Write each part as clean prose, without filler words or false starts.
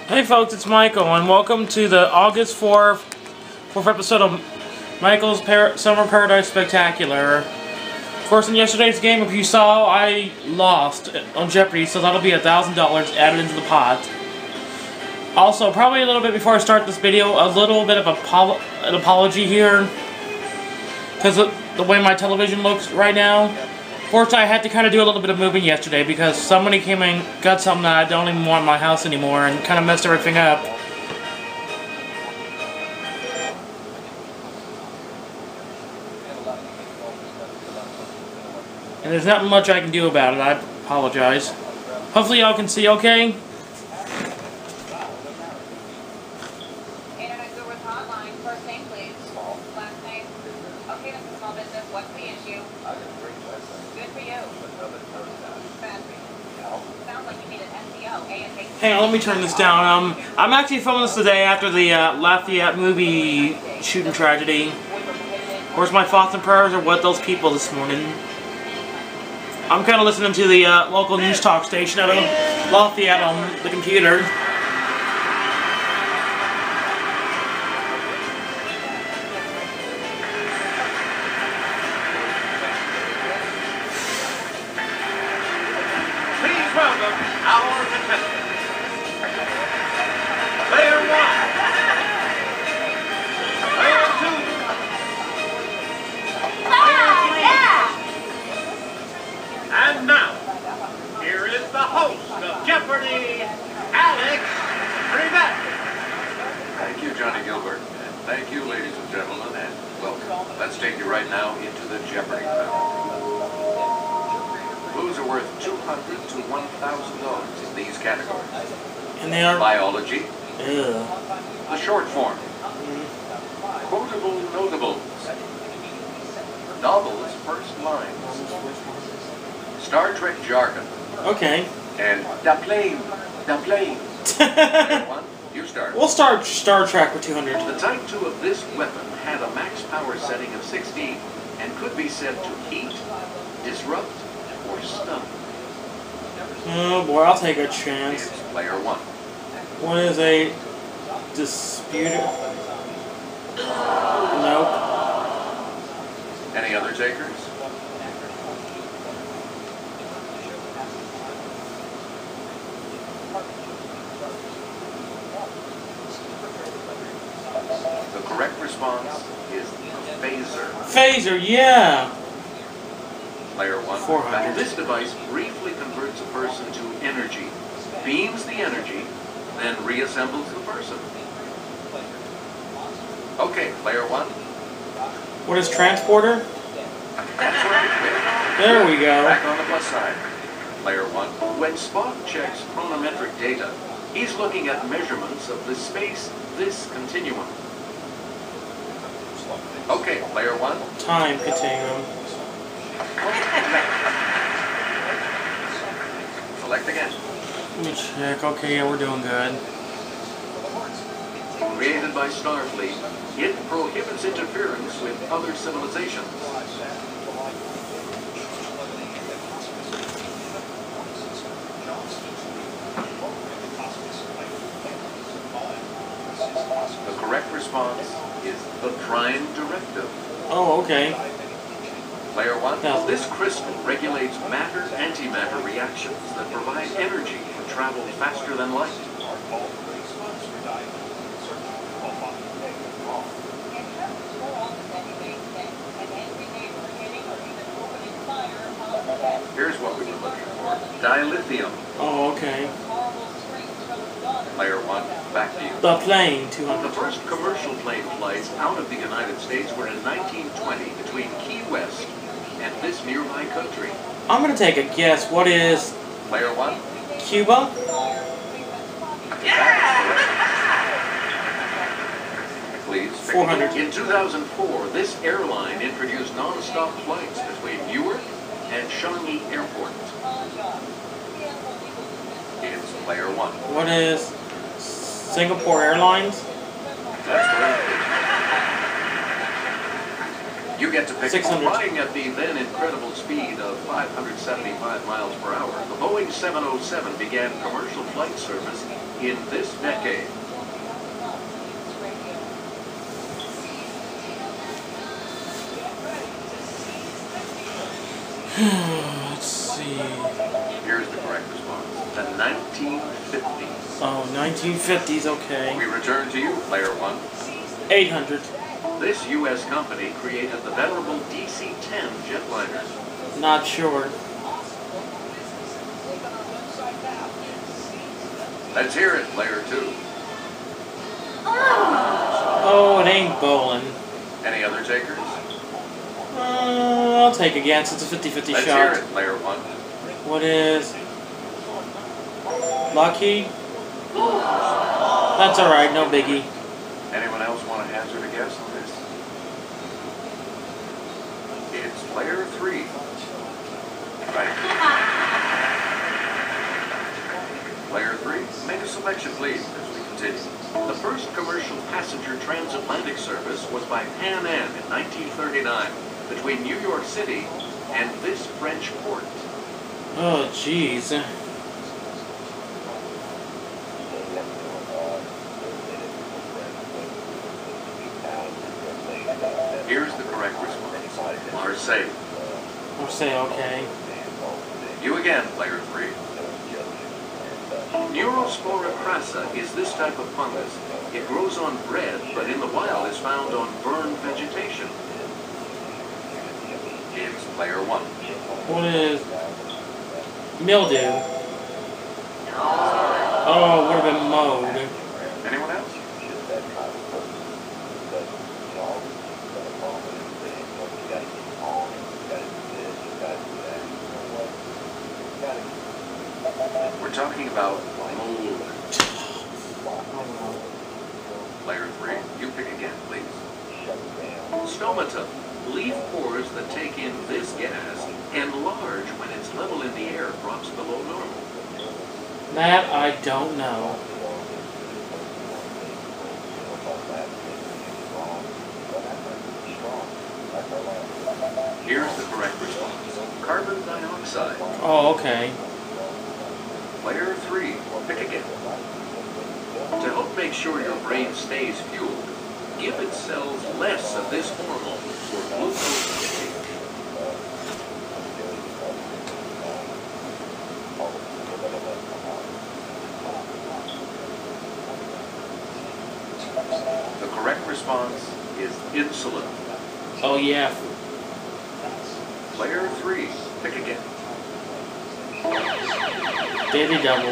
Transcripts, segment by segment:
Hey folks, it's Michael, and welcome to the August 4th episode of Michael's Summer Paradise Spectacular. Of course, in yesterday's game, if you saw, I lost on Jeoprady, so that'll be $1,000 added into the pot. Also, probably a little bit before I start this video, a little bit of an apology here, because of the way my television looks right now. Fortunately, I had to kind of do a little bit of moving yesterday because somebody came and got something that I don't even want in my house anymore and kind of messed everything up. And there's not much I can do about it. I apologize. Hopefully y'all can see okay. First name, please. Last name. Okay, this is small business. What's the issue? Good for you. Bad for you. Sounds like you need an SEO. Hang on, let me turn this down. I'm actually filming this today after the Lafayette movie shooting tragedy. Of course, my thoughts and prayers are with those people this morning. I'm kind of listening to the local news talk station out of Lafayette on the computer. Welcome our contestants. Player 1. Player 2. And now, here is the host of Jeopardy, Alex Trebek. Thank you, Johnny Gilbert. And thank you, ladies and gentlemen, and welcome. Let's take you right now into the Jeopardy round. Clues are worth $200 to $1,000 in these categories. And they are biology. Ew. The short form. Quotable notables. Novels first lines. Star Trek jargon. Okay. And da plane. Player 1, you start. We'll start Star Trek with 200. The Type 2 of this weapon had a max power setting of 16 and could be said to heat, disrupt, or stun. Oh boy, I'll take a chance. Here's player 1. What is a disputed? Nope. Any other takers? The correct response is phaser. Phaser, yeah. Player 1. 400. This device briefly converts a person to energy, beams the energy, then reassembles the person. Okay, player 1. What is transporter? That's right. There we go. Back on the plus side. Player 1. When Spock checks chronometric data, he's looking at measurements of the space-this continuum. Okay, player 1. Time continuum. Select again. Let me check. Okay, yeah, we're doing good. Created by Starfleet, it prohibits interference with other civilizations. The correct response is the Prime Directive. Oh, okay. Player 1, No. this crystal regulates matter-antimatter reactions that provide energy for travel faster than light. Here's what we were looking for. Dilithium. Oh, okay. Player 1, back to you. The plane, The 200. first commercial plane flights out of the United States were in 1920 between Key West and this nearby country. I'm gonna take a guess. What is Player 1. Cuba? Please. 400. In 2004, this airline introduced non-stop flights between Newark and Changi Airport. It's player 1. What is Singapore Airlines? That's correct. You get to pick 600. flying at the then incredible speed of 575 miles per hour. The Boeing 707 began commercial flight service in this decade. Let's see. Here's the correct response. The 1950s. Oh, 1950s, okay. We return to you, player one. 800. This U.S. company created the venerable DC-10 jetliner. Not sure. Let's hear it, player two. Oh, it ain't bowling. Any other takers? I'll take again since it's a 50-50 Let's shot. hear it, player one. What is... Lucky? That's alright, no biggie. Anyone else want to hazard a guess on this? It's player three. Right. Player three, make a selection, please, as we continue. The first commercial passenger transatlantic service was by Pan Am in 1939 between New York City and this French port. Oh, jeez. Here's the correct response. Marseille. I'll say okay. You again, player three. Neurospora crassa is this type of fungus. It grows on bread, but in the wild is found on burned vegetation. It's player one. What is... Mildew? Oh, it would have been mold. Anyone else? We're talking about mold. Player three, you pick again, please. Stomata, leaf pores that take in this gas enlarge when its level in the air drops below normal. That I don't know. Here's the correct response. Carbon dioxide. Oh, okay. Player three, pick again. To help make sure your brain stays fueled, give its cells less of this hormone for glucose intake. The correct response is insulin. Oh, yeah. Player three, pick again. Daily double.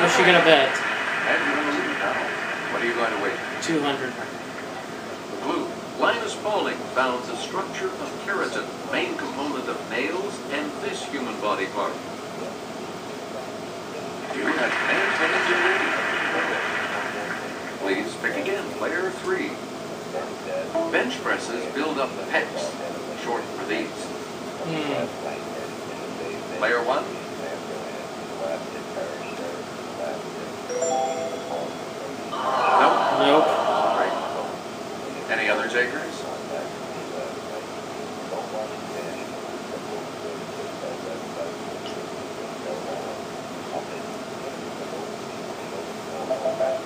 What's she And gonna bet? what are you going to wait? 200. The clue. Linus Pauling found the structure of keratin, main component of nails and this human body part. You have maintained your lead. Please pick again, player three. Bench presses build up the pecs, short for these. Player one. Nope. Nope. Great. Any other takers?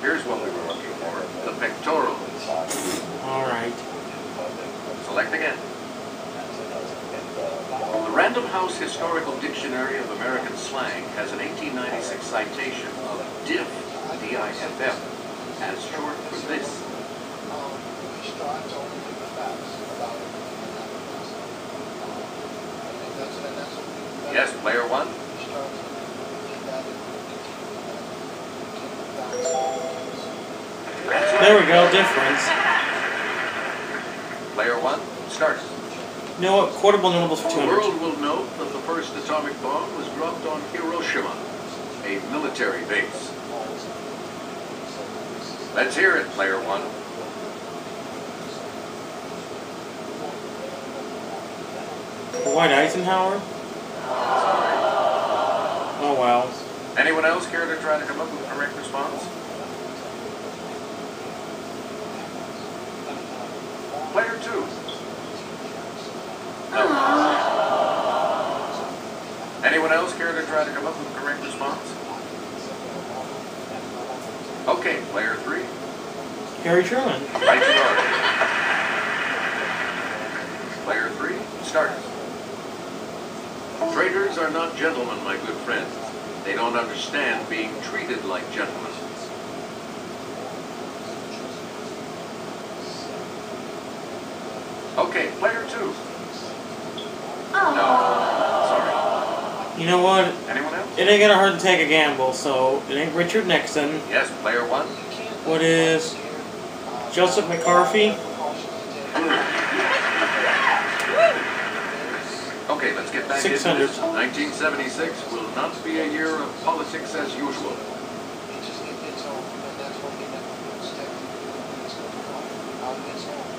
Here's what we were looking for. The pectorals. Alright. Select again. The Random House Historical Dictionary of American Slang has an 1896 citation of diff, D-I-F-F, as short for this. Yes, player one. There we go, difference. Player one, start. You know what? Quotable notables for The 200. world will note that the first atomic bomb was dropped on Hiroshima, a military base. Let's hear it, player one. Dwight Eisenhower? Oh, well. Anyone else care to try to come up with a correct response? Player 2. No. Anyone else care to try to come up with the correct response? Okay, player 3. Harry Truman. Right you are. Player 3, start. Traitors are not gentlemen, my good friends. They don't understand being treated like gentlemen. Okay, player 2. No. Sorry. You know what? Anyone else? It ain't gonna hurt to take a gamble, so it ain't Richard Nixon. Yes, player 1. What is Joseph McCarthy? Okay, let's get back 600. into this. 1976 will not be a year of politics as usual.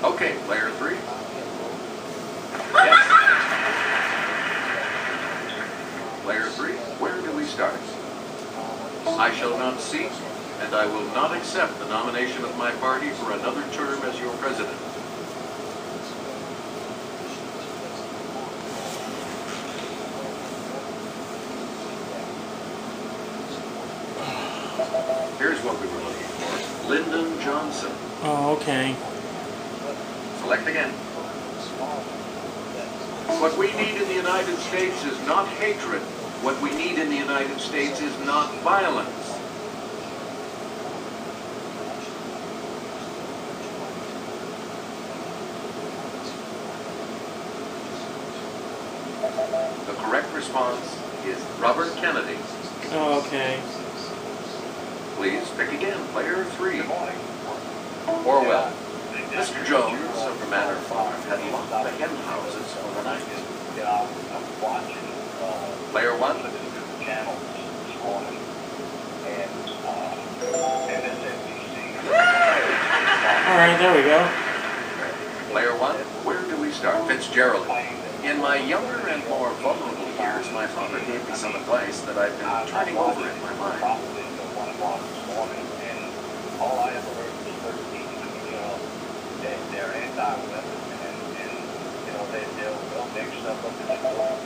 Okay, player 3. Yes. Player 3, where do we start? I shall not seek, and I will not accept the nomination of my party for another term as your president. Here's what we were looking for. Lyndon Johnson. Oh, okay. Select again. What we need in the United States is not hatred. What we need in the United States is not violence. The correct response is Robert Kennedy. Oh, okay. Please pick again, player 3. Orwell. Mr. Jones of the Manor Farm had locked the hen houses for the night. Player 1. Alright, there we go. Player 1, where do we start? Fitzgerald. In my younger and more vulnerable years, my father gave me some advice that I've been turning over in my mind.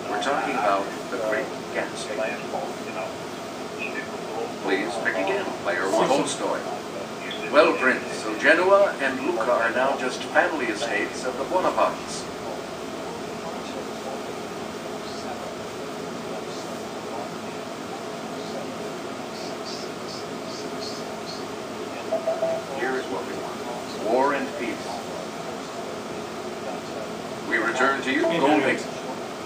We're talking about the Great Gatsby. Please pick again, player 1. Tolstoy. Well, Prince, so Genoa and Lucca are now just family estates of the Bonapartes. Here is what we want. War and peace. We return to you, Golding.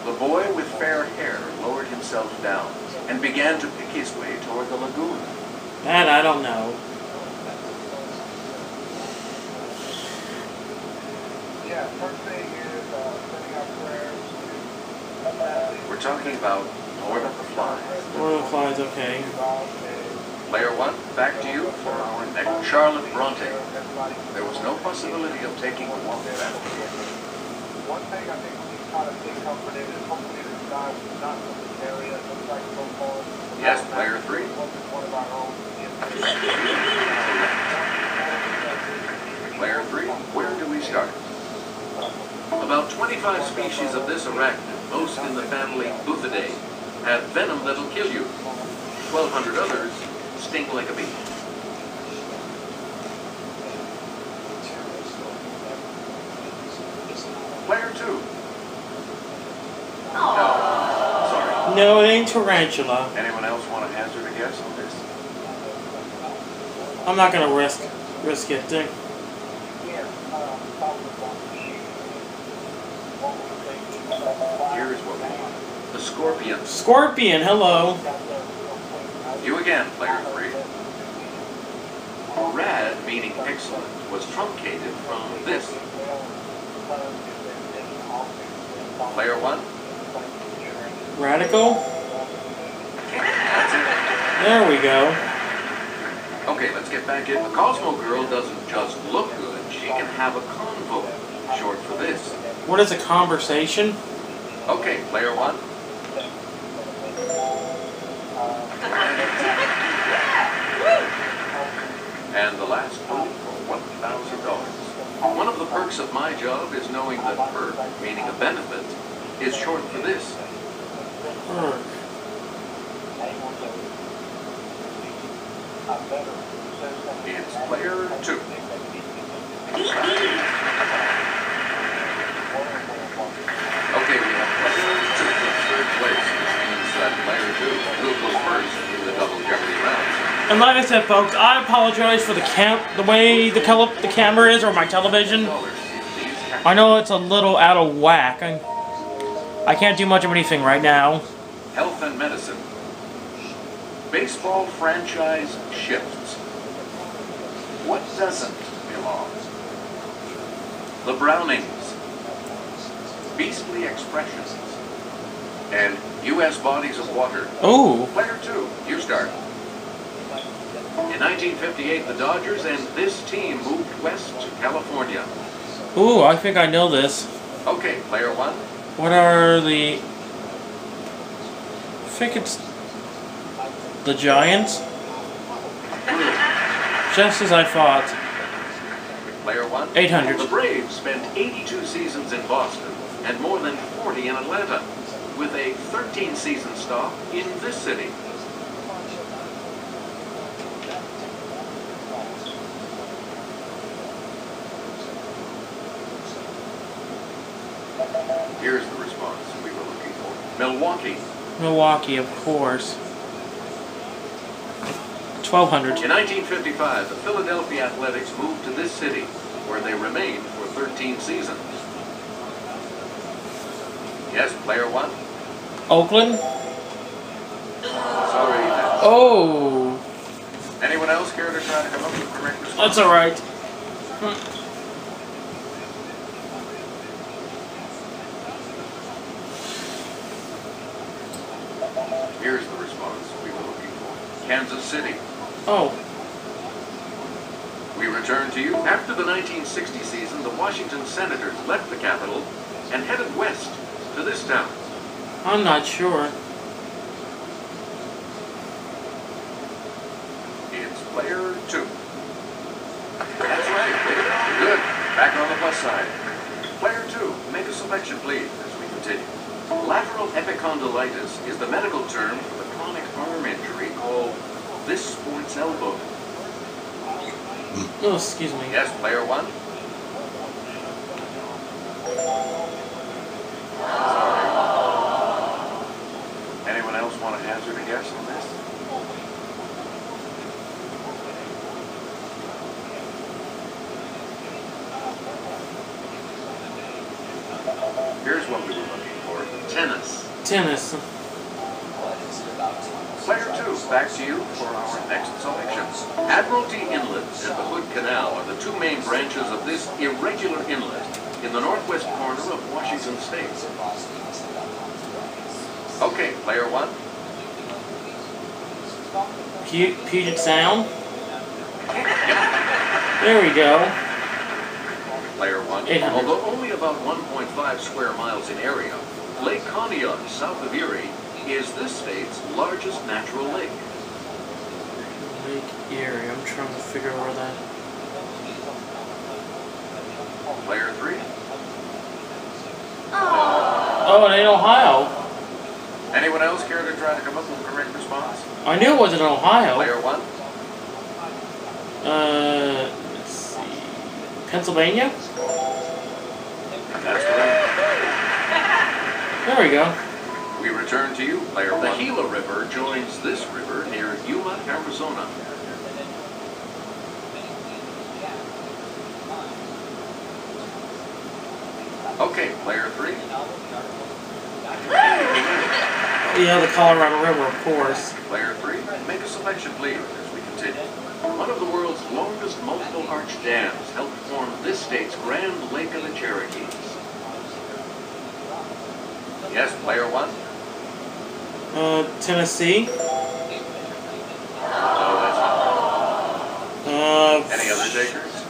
The boy with fair hair lowered himself down and began to pick his way toward the lagoon. That I don't know. Yeah, first thing is sending out prayers to We're talking about Lord of the Flies. Lord of the Flies, okay. Player 1, back to you for our next. Charlotte Bronte. There was no possibility of taking a walk back. One thing I think we try to take comfort in is hopefully this guy was not from this area. It looks like so far. Yes, player 3. One of our own. Player 3, where do we start? About 25 species of this arachnid, most in the family Buffidae, have venom that'll kill you. 1,200 others sting like a bee. Player 2. No. Sorry. No, it ain't tarantula. Anyone else want to hazard a guess on this? I'm not gonna risk it. Here is what we want. The scorpion. Scorpion, hello. You again, player 3. Rad, meaning excellent, was truncated from this. Player 1. Radical? That's it. There we go. Okay, let's get back in. The Cosmo Girl doesn't just look good, she can have a convo, short for this. What is a conversation? Okay, player 1. And the last clue for $1,000. One of the perks piece of my job is knowing that perk, meaning a benefit, is short for this. Perk. It's player 2. Okay, we have player 2 in third place, which means that player 2 will go first in the double Jeopardy round. And like I said, folks, I apologize for the way the camera is, or my television. I know it's a little out of whack. I can't do much of anything right now. Health and medicine. Baseball franchise shifts. What doesn't belong? The Brownings. Beastly expressions. And U.S. bodies of water. Ooh. Player 2, you start. In 1958, the Dodgers and this team moved west to California. Ooh, I think I know this. Okay, player 1. What are the... I think it's... the Giants? Just as I thought. Player 1. 800. The Braves spent 82 seasons in Boston and more than 40 in Atlanta, with a 13-season stop in this city. Here's the response we were looking for. Milwaukee. Milwaukee, of course. 1200. In 1955, the Philadelphia Athletics moved to this city, where they remained for 13 seasons. Yes, player 1. Oakland? Sorry. Oh. Anyone else care to try to come up with the correct response? That's alright. Here's the response we were looking for. Kansas City. Oh. We return to you. After the 1960 season, the Washington Senators left the capital and headed west to this town. I'm not sure. It's player 2. That's right. Good. Back on the plus side. Player 2, make a selection, please, as we continue. Lateral epicondylitis is the medical term for the chronic arm injury called this sport's elbow. Oh, excuse me. Yes, player 1. Sorry. Anyone else want to hazard a guess on this? Here's what we were looking for. Tennis. Tennis. Player 2, back to you for our next selection. Admiralty Inlet and the Hood Canal are the two main branches of this irregular inlet in the northwest corner of Washington State. Okay, player 1. Puget Sound? There we go. Player 1. 800. Although only about 1.5 square miles in area, Lake Conneaut, south of Erie, is this state's largest natural lake. Lake Erie. I'm trying to figure out where that... Player 3. Oh, it ain't Ohio. Anyone else care to try to come up with a correct response? I knew it wasn't Ohio. Player 1. Let's see... Pennsylvania? That's correct. There we go. We return to you, player 1. The Gila River joins this river near Yuma, Arizona. Okay, player 3. Yeah, the Colorado River, of course. Player 3, make a selection, please, as we continue. One of the world's longest multiple arch dams helped form this state's Grand Lake of the Cherokees. Yes, player 1. Tennessee. No, that's not. Any other takers?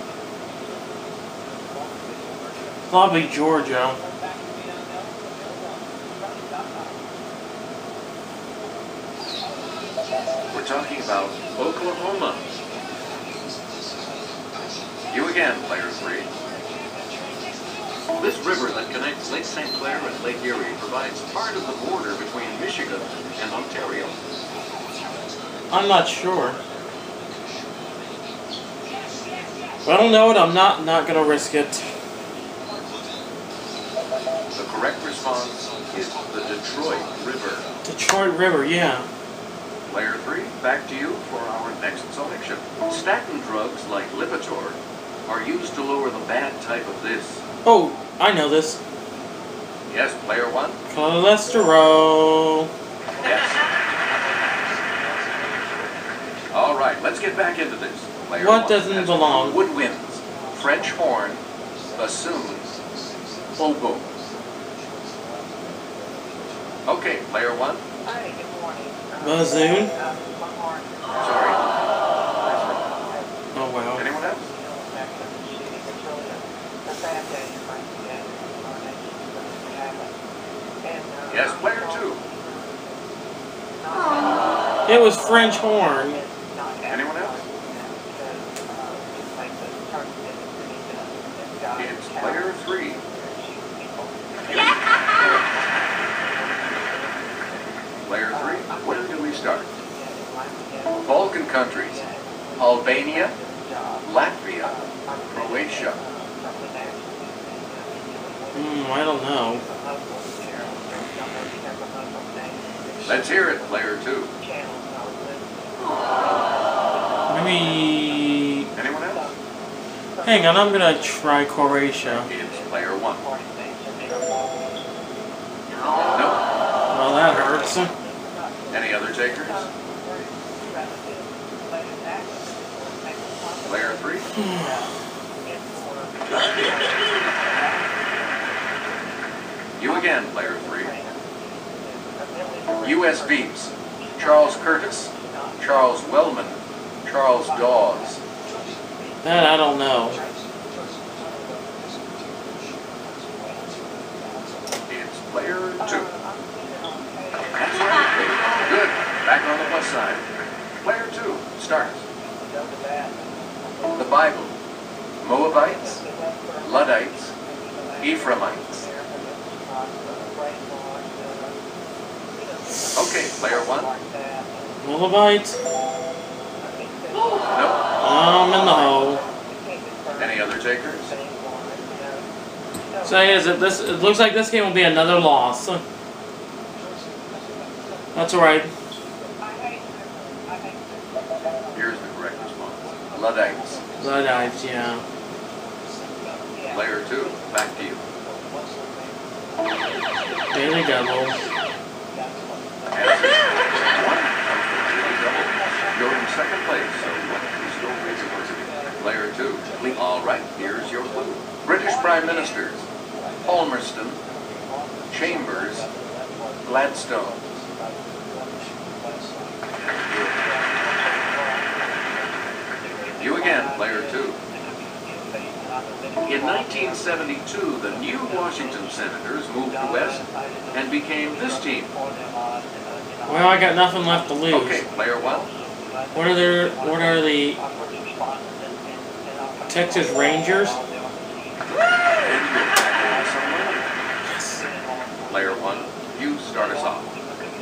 Probably Georgia. We're talking about Oklahoma. You again, player 3. This river that connects Lake St. Clair and Lake Erie provides part of the border between Michigan and Ontario. I'm not sure. If I don't know it, I'm not gonna risk it. The correct response is the Detroit River. Detroit River, yeah. Player 3, back to you for our next selection. Statin drugs like Lipitor are used to lower the bad type of this. Oh, I know this. Yes, player 1? Cholesterol. Yes. All right, let's get back into this. Player What 1 doesn't has belong? Woodwinds, French horn, bassoon, oboe. Okay, player 1. Hi, good morning. Bassoon. Sorry. Oh wow. Anyone else? Yes, player 2. It was French horn. Anyone else? It's player 3. Player 3, where do we start? Balkan countries, Albania, Latvia, Croatia. I don't know. Let's hear it, player 2. Maybe. Anyone else? Hang on, I'm gonna try Croatia. It's player 1. No. Well, that hurts. Any other takers? Player 3. You again, player 3. U.S. Beeps. Charles Curtis, Charles Wellman, Charles Dawes. That I don't know. It's player 2. That's right. Good. Back on the plus side. Player 2 starts. The Bible. Moabites, Luddites, Ephraimites. Okay, player 1. Moabite. No. I'm in the hole. Any other takers? So is it this? It looks like this game will be another loss. That's alright. Here's the correct response. Luddites. Luddites, yeah. Player 2, back to you. Daily Devil. Answer. 1 comes from Daily Double. You're in second place, so you still raise your person. Player 2. All right, here's your clue. British Prime Ministers. Palmerston, Chambers, Gladstone. You again, player 2. In 1972, the new Washington Senators moved west and became this team. Well, I got nothing left to lose. Okay, player 1. What are the Texas Rangers? Player 1, you start us off.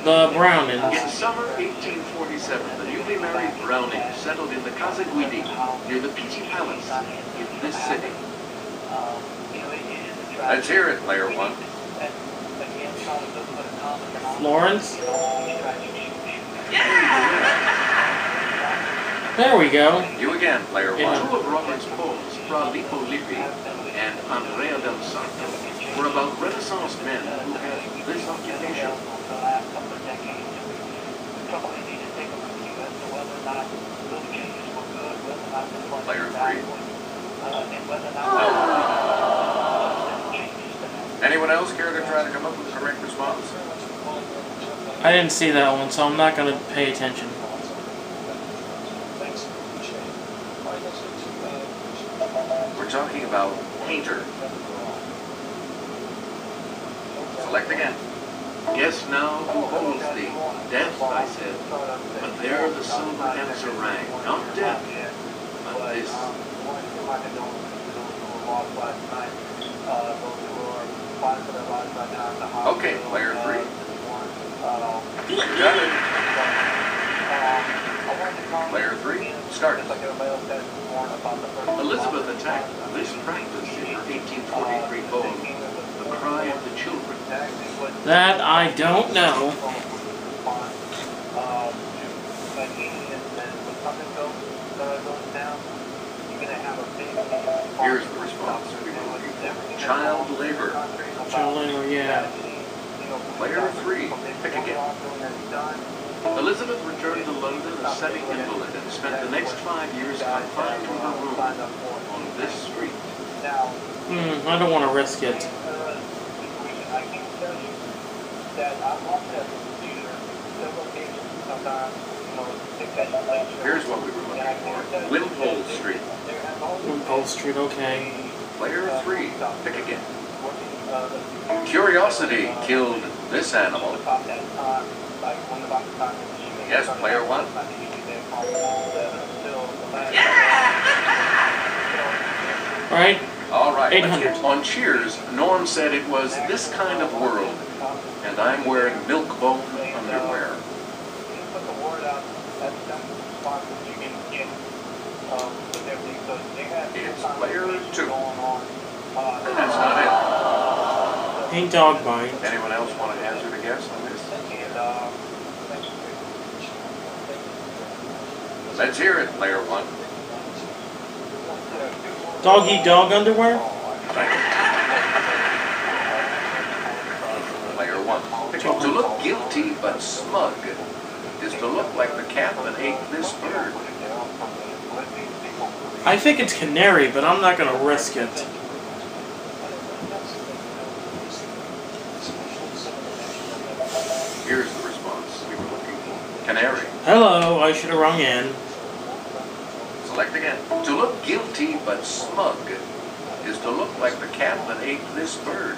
The Brownings. In summer 1847, the newly married Brownings settled in the Casa Guidi near the Pitti Palace in this city. Let's hear it, player 1. Florence. There we go. You again, player 1. Yeah. Two of Robert's poems, Fra Lippo Lippi and Andrea del Sarto, were about Renaissance men who had this occupation. Player 3. Anyone else care to try to come up with the correct response? I didn't see that one, so I'm not going to pay attention. We're talking about painter. Select again. Guess now who holds thee? Death, I said. But there the silver answer rang. Not death, but this. those who are fighting for their lives right now in the hospital. Okay, player 3. You got it. Player 3, start. Elizabeth attacked this practice in her 1843 poem, The Cry of the Children. That I don't know. Here's the response. Child labor. Child labor, yeah. Player 3, pick again. Elizabeth returned to London a semi invalid and spent the next 5 years confined to her room on this street. I don't want to risk it. Here's what we were looking for. Wimpole Street. Wimpole Street, okay. Player 3, pick again. Curiosity killed this animal. Yes, player 1. Alright. All right. 800. On Cheers, Norm said it was this kind of world, and I'm wearing milk bone underwear. It's player 2. That's not it. Pink dog bite. Anyone else want to hazard a guess on this? Let's hear it, player 1. Dog eat dog underwear? Player 1. To look guilty but smug is to look like the cat that ate this bird. I think it's canary, but I'm not going to risk it. Here's the response we were looking for. Canary. Hello, I should have rung in. Select again. To look guilty but smug is to look like the cat that ate this bird.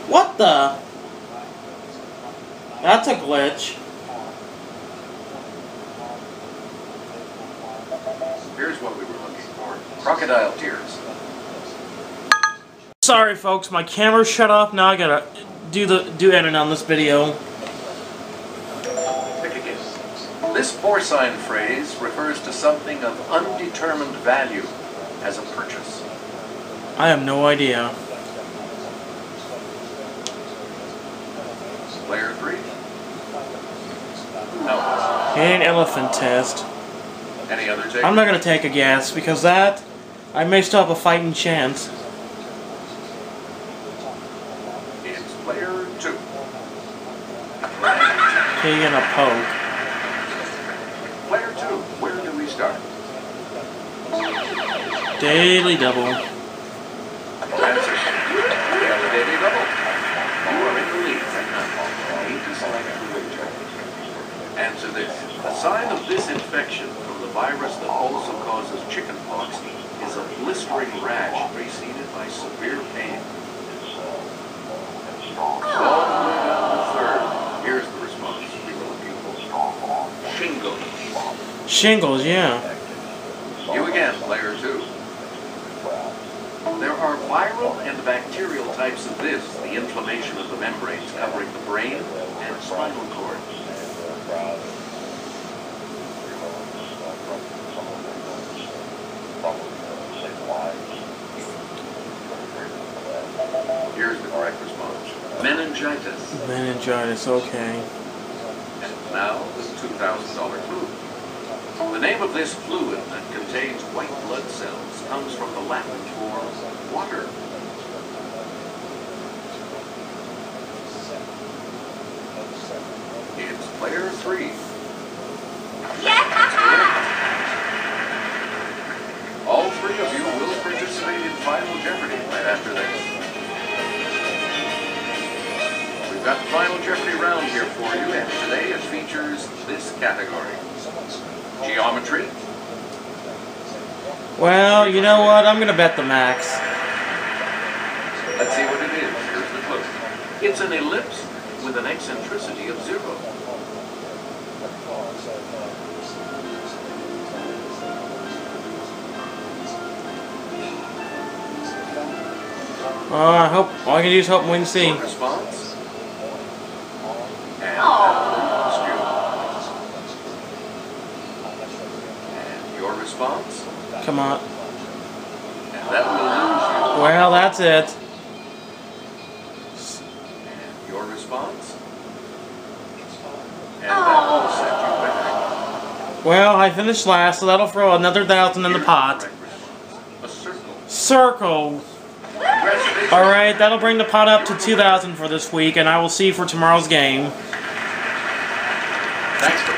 What the? That's a glitch. Here's what we were looking for. Crocodile tears. Sorry folks, my camera shut off. Now I gotta do editing on this video. Pick again. This porcine phrase refers to something of undetermined value as a purchase. I have no idea. Player 3. No. An elephant test. Any other take? I'm not gonna take a guess because that I may still have a fighting chance. It's player 2. Pig and a poke. Player 2. Where do we start? Daily double. Answer. We have a daily double. You are in the lead right now. Need to select the wager. Answer this. A sign of this infection from the virus that also causes chickenpox is a blistering rash preceded by severe pain. All the way down the third. Here's the response we were looking for. Shingles. Shingles, yeah. You again, player 2. There are viral and bacterial types of this, the inflammation of the membranes covering the brain and spinal cord. Here's the correct response. Meningitis. Meningitis, okay. And now the $2,000 clue. The name of this fluid that contains white blood cells comes from the Latin for water. It's player 3. All 3 of you will participate in Final Jeopardy right after this. We've got the Final Jeopardy round here for you, and today it features this category. Geometry. Well, you know what? I'm gonna bet the max. Let's see what it is. Here's the clue. It's an ellipse with an eccentricity of 0. I hope all I can do is hope and wait and see. Your response? And that will lose you. And your response? Come on. And that will lose you. Well, that's it. And your response? And that will set you back. Well, I finished last, so that'll throw another 1,000 in the pot. A circle. Circle. Alright, that'll bring the pot up to 2,000 for this week, and I will see you for tomorrow's game. Thanks for